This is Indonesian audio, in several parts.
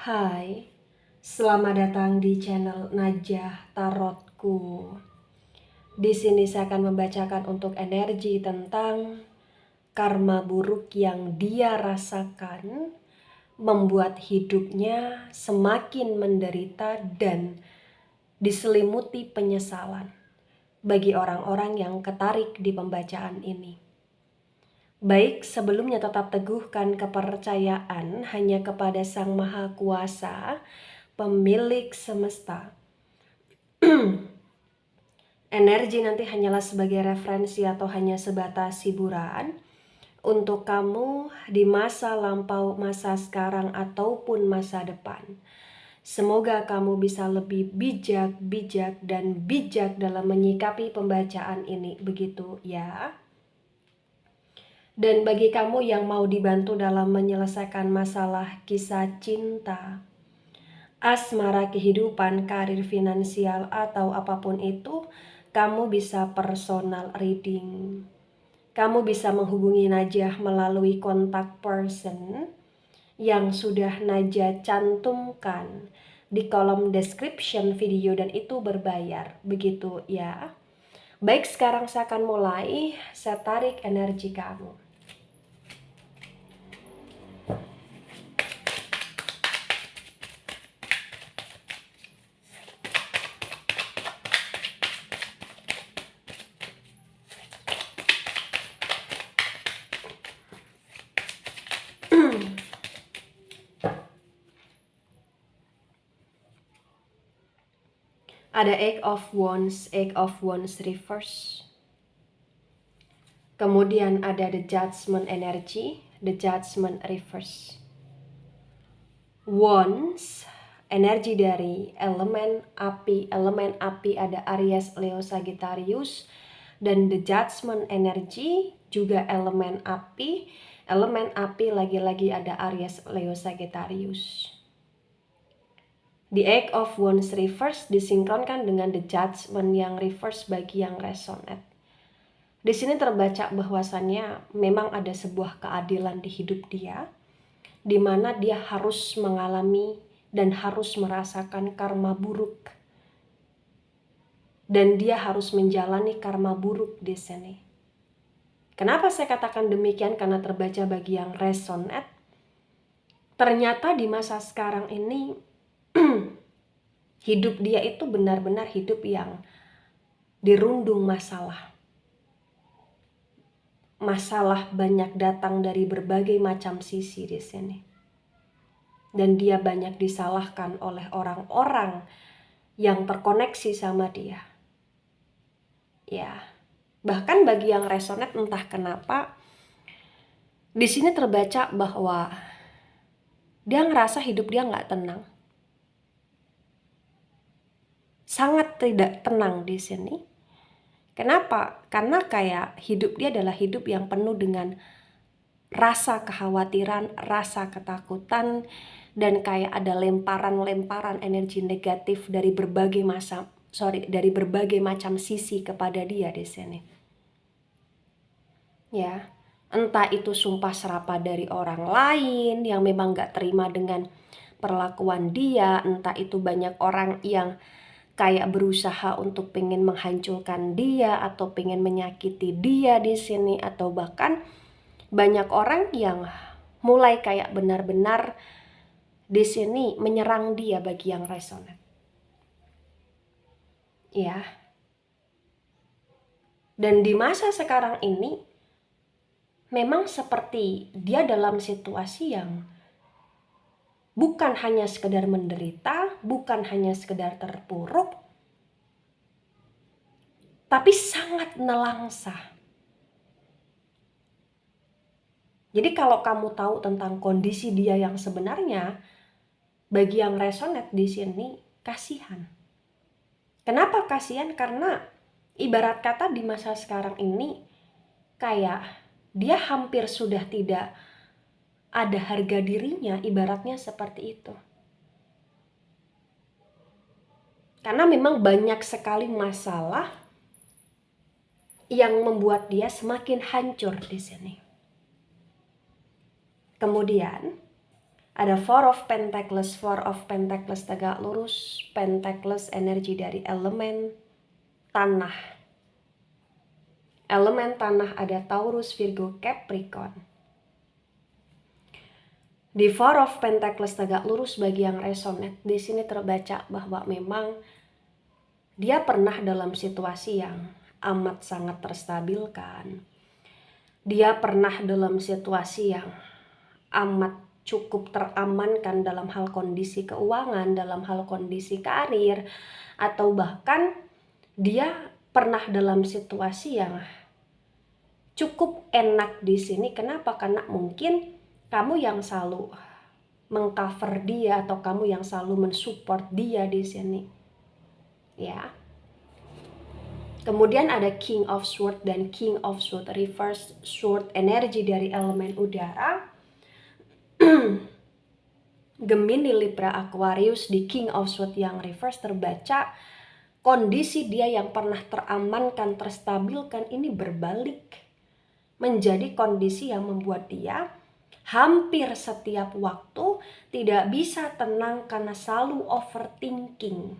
Hai, selamat datang di channel Najah Tarotku. Di sini saya akan membacakan untuk energi tentang karma buruk yang dia rasakan membuat hidupnya semakin menderita dan diselimuti penyesalan bagi orang-orang yang ketarik di pembacaan ini. Baik, sebelumnya tetap teguhkan kepercayaan hanya kepada Sang Maha Kuasa, pemilik semesta. Energi nanti hanyalah sebagai referensi atau hanya sebatas hiburan untuk kamu di masa lampau, masa sekarang, ataupun masa depan. Semoga kamu bisa lebih bijak dan bijak dalam menyikapi pembacaan ini, begitu ya. Dan bagi kamu yang mau dibantu dalam menyelesaikan masalah kisah cinta, asmara, kehidupan, karir, finansial, atau apapun itu, kamu bisa personal reading. Kamu bisa menghubungi Najah melalui kontak person yang sudah Najah cantumkan di kolom description video dan itu berbayar, begitu ya. Baik, sekarang saya akan mulai. Saya tarik energi kamu. Ada Eight of Wands reverse. Kemudian ada the Judgment energy, the Judgment reverse. Wands, energi dari elemen api ada Aries, Leo, Sagittarius. Dan the Judgment energy juga elemen api lagi-lagi ada Aries, Leo, Sagittarius. The Eight of Wands reverse disinkronkan dengan the Judgment yang reverse bagi yang resonate. Di sini terbaca bahwasannya memang ada sebuah keadilan di hidup dia, di mana dia harus mengalami dan harus merasakan karma buruk. Dan dia harus menjalani karma buruk di sini. Kenapa saya katakan demikian? Karena terbaca bagi yang resonate. Ternyata di masa sekarang ini hidup dia itu benar-benar hidup yang dirundung masalah. Masalah banyak datang dari berbagai macam sisi di sini. Dan dia banyak disalahkan oleh orang-orang yang terkoneksi sama dia. Ya, bahkan bagi yang resonate entah kenapa di sini terbaca bahwa dia ngerasa hidup dia nggak tenang. Sangat tidak tenang di sini. Kenapa? Karena kayak hidup dia adalah hidup yang penuh dengan rasa kekhawatiran, rasa ketakutan, dan kayak ada lemparan-lemparan energi negatif dari berbagai macam sisi kepada dia di sini. Ya, entah itu sumpah serapah dari orang lain yang memang gak terima dengan perlakuan dia, entah itu banyak orang yang kayak berusaha untuk pengen menghancurkan dia atau pengen menyakiti dia di sini, atau bahkan banyak orang yang mulai kayak benar-benar di sini menyerang dia bagi yang resonate. Ya. Dan di masa sekarang ini memang seperti dia dalam situasi yang bukan hanya sekedar menderita, bukan hanya sekedar terpuruk, tapi sangat nelangsa. Jadi kalau kamu tahu tentang kondisi dia yang sebenarnya, bagi yang resonate di sini kasihan. Kenapa kasihan? Karena ibarat kata di masa sekarang ini kayak dia hampir sudah tidak ada harga dirinya, ibaratnya seperti itu. Karena memang banyak sekali masalah yang membuat dia semakin hancur di sini. Kemudian Ada Four of Pentacles. Four of Pentacles tegak lurus. Pentacles energi dari elemen tanah. Elemen tanah ada Taurus, Virgo, Capricorn. Di Four of Pentacles tegak lurus bagi yang resonate, di sini terbaca bahwa memang dia pernah dalam situasi yang amat sangat terstabilkan. Dia pernah dalam situasi yang amat cukup teramankan dalam hal kondisi keuangan, dalam hal kondisi karir, atau bahkan dia pernah dalam situasi yang cukup enak di sini. Kenapa? Karena mungkin kamu yang selalu mengcover dia atau kamu yang selalu mensupport dia di sini. Ya. Kemudian ada King of Swords dan King of Swords reverse. Sword energi dari elemen udara. Gemini, Libra, Aquarius. Di King of Swords yang reverse terbaca kondisi dia yang pernah teramankan, terstabilkan ini berbalik menjadi kondisi yang membuat dia hampir setiap waktu tidak bisa tenang karena selalu overthinking.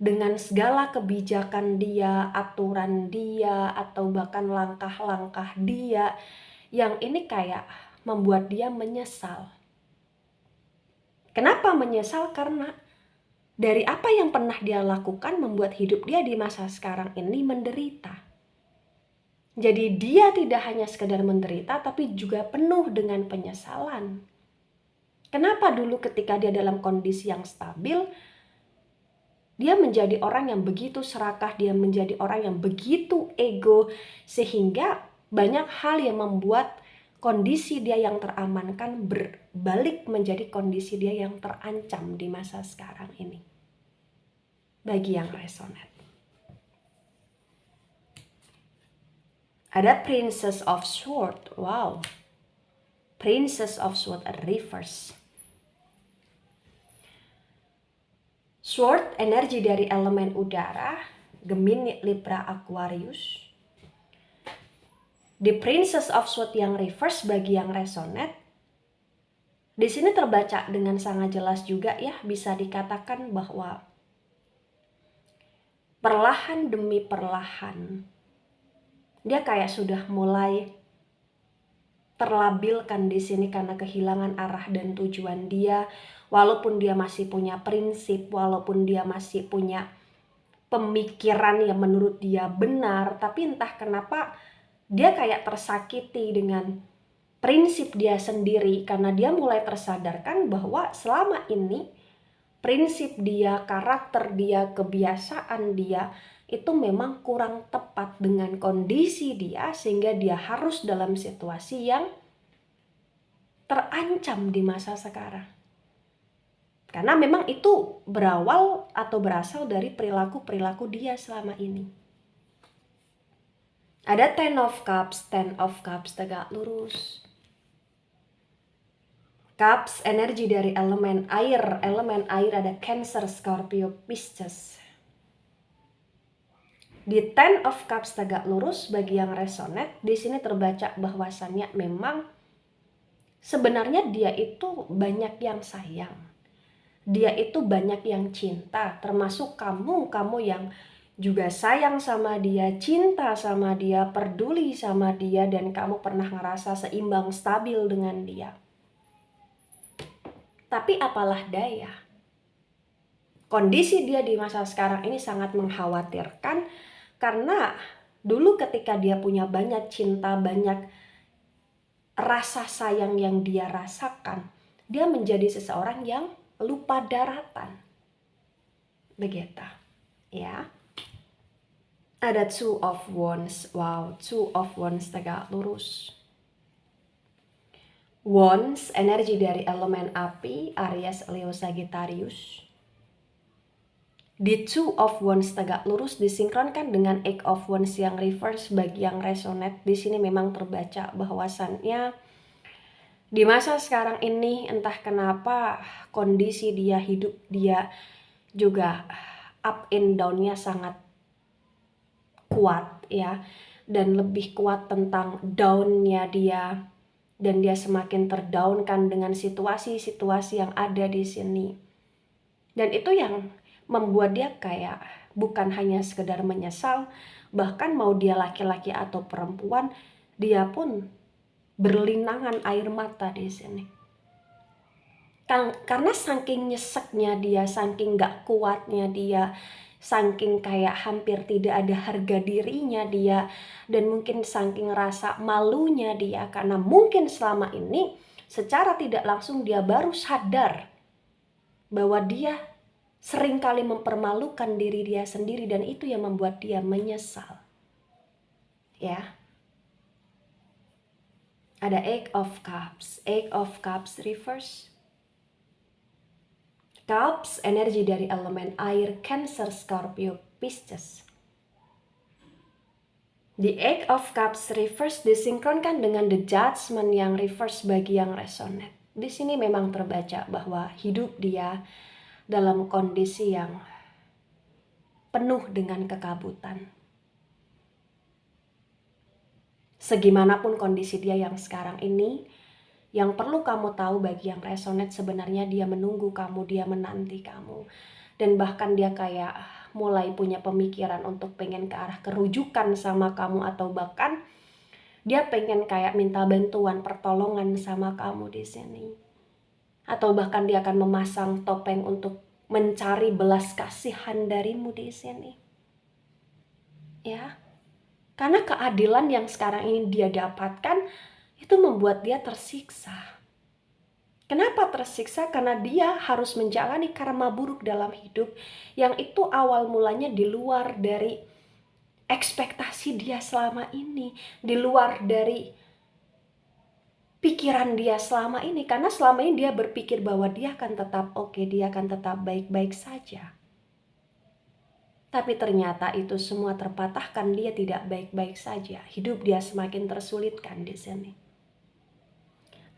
Dengan segala kebijakan dia, aturan dia, atau bahkan langkah-langkah dia, yang ini kayak membuat dia menyesal. Kenapa menyesal? Karena dari apa yang pernah dia lakukan membuat hidup dia di masa sekarang ini menderita. Jadi dia tidak hanya sekedar menderita, tapi juga penuh dengan penyesalan. Kenapa dulu ketika dia dalam kondisi yang stabil, dia menjadi orang yang begitu serakah, dia menjadi orang yang begitu ego, sehingga banyak hal yang membuat kondisi dia yang teramankan berbalik menjadi kondisi dia yang terancam di masa sekarang ini. Bagi yang resonate. Ada Princess of Swords. Wow. Princess of Swords reverse. Sword energi dari elemen udara. Gemini, Libra, Aquarius. Di Princess of Swords yang reverse bagi yang resonate, di sini terbaca dengan sangat jelas juga ya, bisa dikatakan bahwa perlahan demi perlahan dia kayak sudah mulai terlabilkan di sini karena kehilangan arah dan tujuan dia. Walaupun dia masih punya prinsip, walaupun dia masih punya pemikiran yang menurut dia benar, tapi entah kenapa dia kayak tersakiti dengan prinsip dia sendiri karena dia mulai tersadarkan bahwa selama ini prinsip dia, karakter dia, kebiasaan dia itu memang kurang tepat dengan kondisi dia, sehingga dia harus dalam situasi yang terancam di masa sekarang. Karena memang itu berawal atau berasal dari perilaku-perilaku dia selama ini. Ada Ten of Cups tegak lurus. Cups energi dari elemen air ada Cancer, Scorpio, Pisces. Di Ten of Cups tegak lurus bagi yang resonate, di sini terbaca bahwasannya memang sebenarnya dia itu banyak yang sayang. Dia itu banyak yang cinta, termasuk kamu yang juga sayang sama dia, cinta sama dia, peduli sama dia, dan kamu pernah ngerasa seimbang, stabil dengan dia. Tapi apalah daya, kondisi dia di masa sekarang ini sangat mengkhawatirkan, karena dulu ketika dia punya banyak cinta, banyak rasa sayang yang dia rasakan, dia menjadi seseorang yang lupa daratan. Begitu, ya. Ada Two of Wands. Wow, Two of Wands tegak lurus. Wands, energi dari elemen api, Aries, Leo, Sagittarius. Di Two of Wands tegak lurus disinkronkan dengan Eight of Wands yang reverse bagi yang resonate. Di sini memang terbaca bahwasannya di masa sekarang ini entah kenapa kondisi dia, hidup dia juga up and down-nya sangat kuat ya, dan lebih kuat tentang down-nya dia, dan dia semakin terdaunkan dengan situasi-situasi yang ada di sini. Dan itu yang membuat dia kayak bukan hanya sekedar menyesal, bahkan mau dia laki-laki atau perempuan, dia pun berlinangan air mata di sini. Karena saking nyeseknya dia, saking gak kuatnya dia, saking kayak hampir tidak ada harga dirinya dia, dan mungkin saking rasa malunya dia, karena mungkin selama ini secara tidak langsung dia baru sadar bahwa dia seringkali mempermalukan diri dia sendiri, dan itu yang membuat dia menyesal. Ya. Ada Eight of Cups. Eight of Cups reverse. Cups, energi dari elemen air, Cancer, Scorpio, Pisces. The Eight of Cups reverse disinkronkan dengan The Judgment yang reverse bagi yang resonate. Di sini memang terbaca bahwa hidup dia dalam kondisi yang penuh dengan kekabutan. Segimanapun kondisi dia yang sekarang ini, yang perlu kamu tahu bagi yang resonate, sebenarnya dia menunggu kamu, dia menanti kamu. Dan bahkan dia kayak mulai punya pemikiran untuk pengen ke arah kerujukan sama kamu, atau bahkan dia pengen kayak minta bantuan pertolongan sama kamu di sini. Atau bahkan dia akan memasang topeng untuk mencari belas kasihan darimu di sini. Ya. Karena keadilan yang sekarang ini dia dapatkan itu membuat dia tersiksa. Kenapa tersiksa? Karena dia harus menjalani karma buruk dalam hidup yang itu awal mulanya di luar dari ekspektasi dia selama ini, di luar dari pikiran dia selama ini. Karena selama ini dia berpikir bahwa dia akan tetap oke, dia akan tetap baik-baik saja. Tapi ternyata itu semua terpatahkan, dia tidak baik-baik saja. Hidup dia semakin tersulitkan di sini.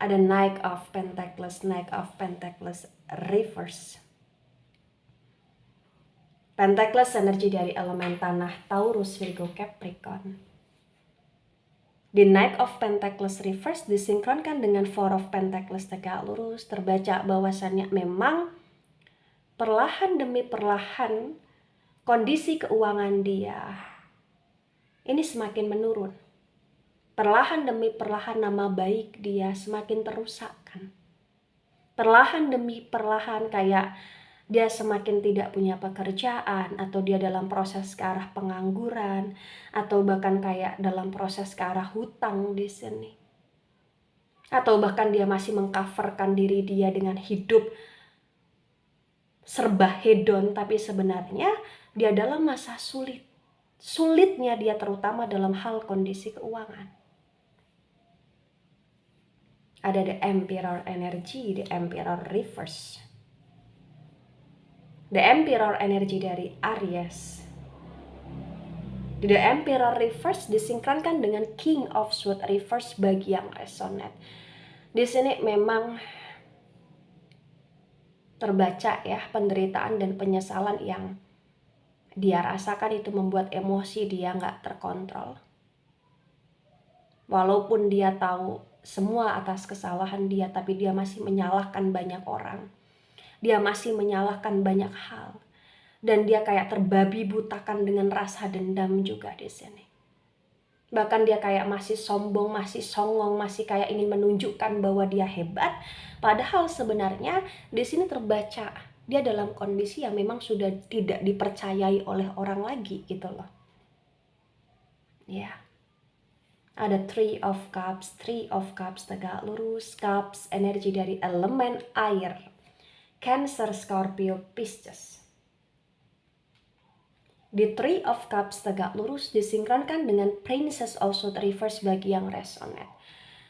Ada Knight of Pentacles, Knight of Pentacles reverse. Pentacles energi dari elemen tanah, Taurus, Virgo, Capricorn. The Knight of Pentacles reverse disinkronkan dengan Four of Pentacles tegak lurus. Terbaca bahwasannya memang perlahan demi perlahan kondisi keuangan dia ini semakin menurun. Perlahan demi perlahan nama baik dia semakin terusakkan. Perlahan demi perlahan kayak dia semakin tidak punya pekerjaan, atau dia dalam proses ke arah pengangguran, atau bahkan kayak dalam proses ke arah hutang di sini. Atau bahkan dia masih mengcoverkan diri dia dengan hidup serba hedon, tapi sebenarnya dia dalam masa sulit. Sulitnya dia terutama dalam hal kondisi keuangan. Ada The Emperor energy, The Emperor reverse. The Emperor energi dari Aries. The Emperor reverse disinkronkan dengan King of Swords reverse bagi yang resonate. Di sini memang terbaca ya penderitaan dan penyesalan yang dia rasakan, itu membuat emosi dia nggak terkontrol. Walaupun dia tahu semua atas kesalahan dia, tapi dia masih menyalahkan banyak orang. Dia masih menyalahkan banyak hal. Dan dia kayak terbabi butakan dengan rasa dendam juga di sini. Bahkan dia kayak masih sombong, masih songong, masih kayak ingin menunjukkan bahwa dia hebat. Padahal sebenarnya di sini terbaca dia dalam kondisi yang memang sudah tidak dipercayai oleh orang lagi gitu loh. Ya. Ada Three of Cups tegak lurus. Cups energi dari elemen air, Cancer, Scorpio, Pisces. The Three of Cups tegak lurus disinkronkan dengan Princess of Swords reverse bagi yang resonate.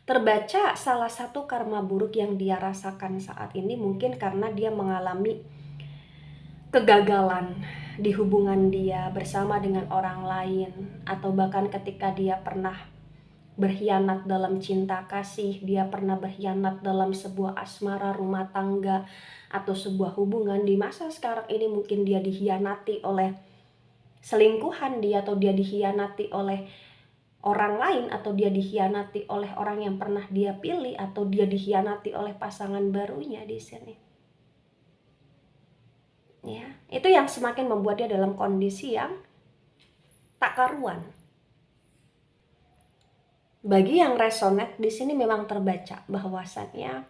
Terbaca salah satu karma buruk yang dia rasakan saat ini mungkin karena dia mengalami kegagalan di hubungan dia bersama dengan orang lain, atau bahkan ketika dia pernah berkhianat dalam cinta kasih, dia pernah berkhianat dalam sebuah asmara rumah tangga atau sebuah hubungan. Di masa sekarang ini mungkin dia dikhianati oleh selingkuhan dia, atau dia dikhianati oleh orang lain, atau dia dikhianati oleh orang yang pernah dia pilih, atau dia dikhianati oleh pasangan barunya di sini. Ya, itu yang semakin membuat dia dalam kondisi yang tak karuan. Bagi yang resonate di sini memang terbaca bahwasannya,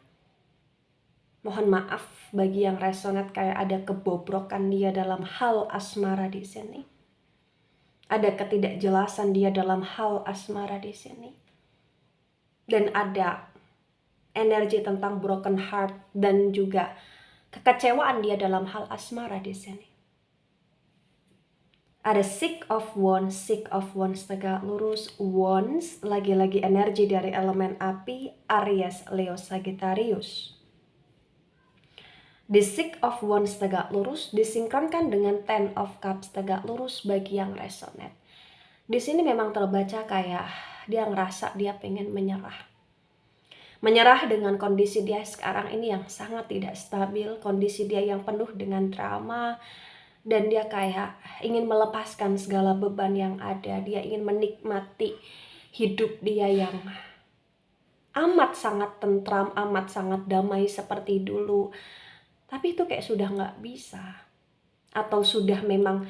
mohon maaf bagi yang resonate kayak ada kebobrokan dia dalam hal asmara di sini. Ada ketidakjelasan dia dalam hal asmara di sini. Dan ada energi tentang broken heart dan juga kekecewaan dia dalam hal asmara di sini. Ada Six of Wands tegak lurus, Wands, lagi-lagi energi dari elemen api, Aries, Leo, Sagittarius. The Six of Wands tegak lurus disinkronkan dengan Ten of Cups tegak lurus bagi yang resonate. Di sini memang terbaca kayak dia ngerasa dia pengen menyerah. Menyerah dengan kondisi dia sekarang ini yang sangat tidak stabil, kondisi dia yang penuh dengan drama, dan dia kayak ingin melepaskan segala beban yang ada. Dia ingin menikmati hidup dia yang amat sangat tentram, amat sangat damai seperti dulu. Tapi itu kayak sudah nggak bisa, atau sudah memang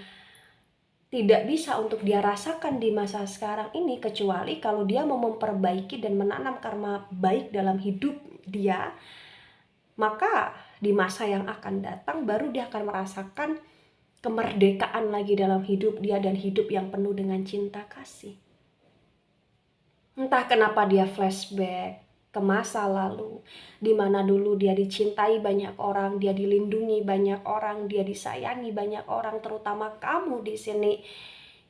tidak bisa untuk dia rasakan di masa sekarang ini, kecuali kalau dia mau memperbaiki dan menanam karma baik dalam hidup dia. Maka di masa yang akan datang baru dia akan merasakan kemerdekaan lagi dalam hidup dia dan hidup yang penuh dengan cinta kasih. Entah kenapa dia flashback ke masa lalu, di mana dulu dia dicintai banyak orang, dia dilindungi banyak orang, dia disayangi banyak orang, terutama kamu di sini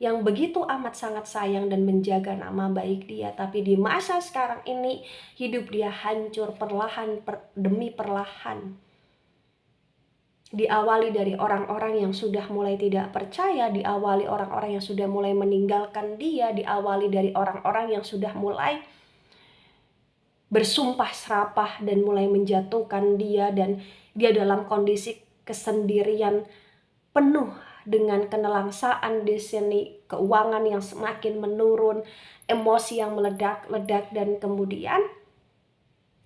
yang begitu amat sangat sayang dan menjaga nama baik dia. Tapi di masa sekarang ini hidup dia hancur perlahan demi perlahan. Diawali dari orang-orang yang sudah mulai tidak percaya, diawali orang-orang yang sudah mulai meninggalkan dia, diawali dari orang-orang yang sudah mulai bersumpah serapah dan mulai menjatuhkan dia, dan dia dalam kondisi kesendirian penuh dengan kenelangsaan di sini, keuangan yang semakin menurun, emosi yang meledak-ledak, dan kemudian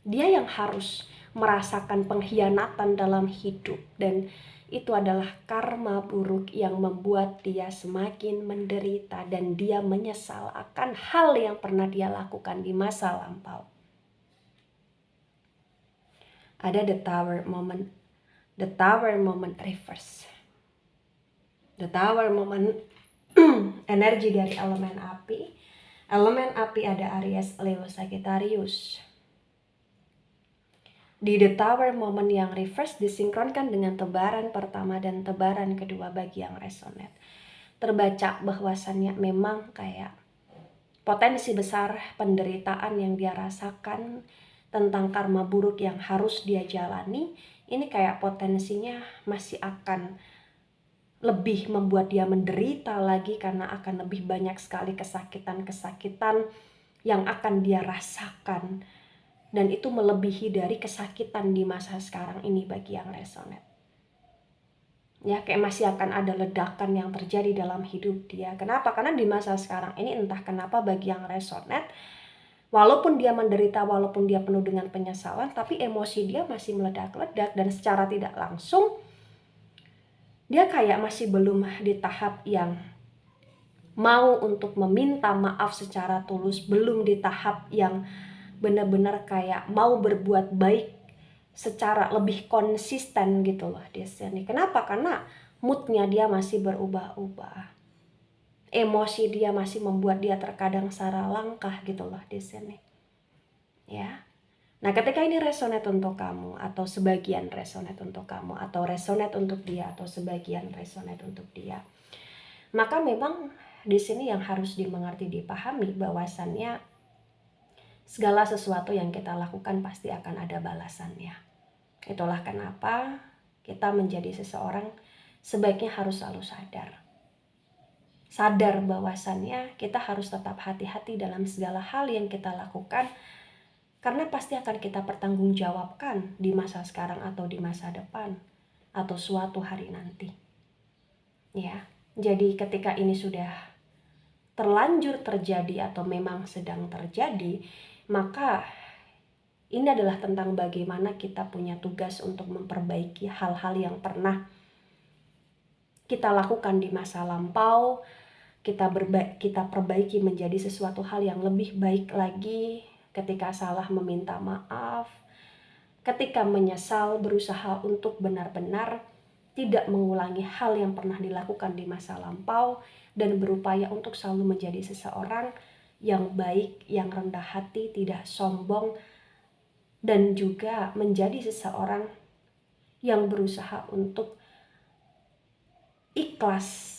dia yang harus merasakan pengkhianatan dalam hidup, dan itu adalah karma buruk yang membuat dia semakin menderita dan dia menyesal akan hal yang pernah dia lakukan di masa lampau. Ada the Tower moment reverse. The Tower moment energi dari elemen api. Elemen api ada Aries, Leo, Sagittarius. Di The Tower moment yang reverse disinkronkan dengan tebaran pertama dan tebaran kedua bagi yang resonate. Terbaca bahwasannya memang kayak potensi besar penderitaan yang dia rasakan tentang karma buruk yang harus dia jalani. Ini kayak potensinya masih akan lebih membuat dia menderita lagi, karena akan lebih banyak sekali kesakitan-kesakitan yang akan dia rasakan. Dan itu melebihi dari kesakitan di masa sekarang ini bagi yang resonate. Ya, kayak masih akan ada ledakan yang terjadi dalam hidup dia. Kenapa? Karena di masa sekarang ini entah kenapa bagi yang resonate, walaupun dia menderita, walaupun dia penuh dengan penyesalan, tapi emosi dia masih meledak-ledak, dan secara tidak langsung dia kayak masih belum di tahap yang mau untuk meminta maaf secara tulus, belum di tahap yang benar-benar kayak mau berbuat baik secara lebih konsisten gitu loh di sini. Kenapa? Karena moodnya dia masih berubah-ubah. Emosi dia masih membuat dia terkadang salah langkah gitu loh di sini. Ya. Nah, ketika ini resonate untuk kamu, atau sebagian resonate untuk kamu, atau resonate untuk dia, atau sebagian resonate untuk dia, maka memang di sini yang harus dimengerti, dipahami bahwasannya segala sesuatu yang kita lakukan pasti akan ada balasannya. Itulah kenapa kita menjadi seseorang sebaiknya harus selalu sadar. Sadar bahwasannya kita harus tetap hati-hati dalam segala hal yang kita lakukan, karena pasti akan kita pertanggungjawabkan di masa sekarang atau di masa depan atau suatu hari nanti. Ya, jadi ketika ini sudah terlanjur terjadi atau memang sedang terjadi, maka ini adalah tentang bagaimana kita punya tugas untuk memperbaiki hal-hal yang pernah kita lakukan di masa lampau, kita perbaiki menjadi sesuatu hal yang lebih baik lagi. Ketika salah, meminta maaf. Ketika menyesal, berusaha untuk benar-benar tidak mengulangi hal yang pernah dilakukan di masa lampau, dan berupaya untuk selalu menjadi seseorang yang baik, yang rendah hati, tidak sombong, dan juga menjadi seseorang yang berusaha untuk ikhlas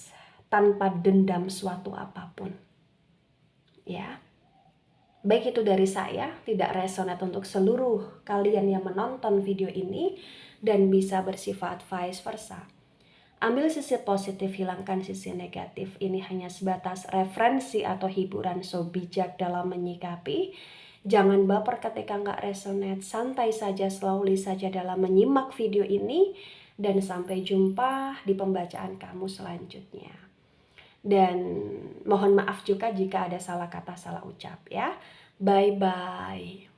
tanpa dendam suatu apapun. Ya. Baik itu dari saya, tidak resonate untuk seluruh kalian yang menonton video ini dan bisa bersifat vice versa. Ambil sisi positif, hilangkan sisi negatif. Ini hanya sebatas referensi atau hiburan, so bijak dalam menyikapi. Jangan baper ketika nggak resonate, santai saja, slowly saja dalam menyimak video ini. Dan sampai jumpa di pembacaan kamu selanjutnya. Dan mohon maaf juga jika ada salah kata, salah ucap ya. Bye-bye.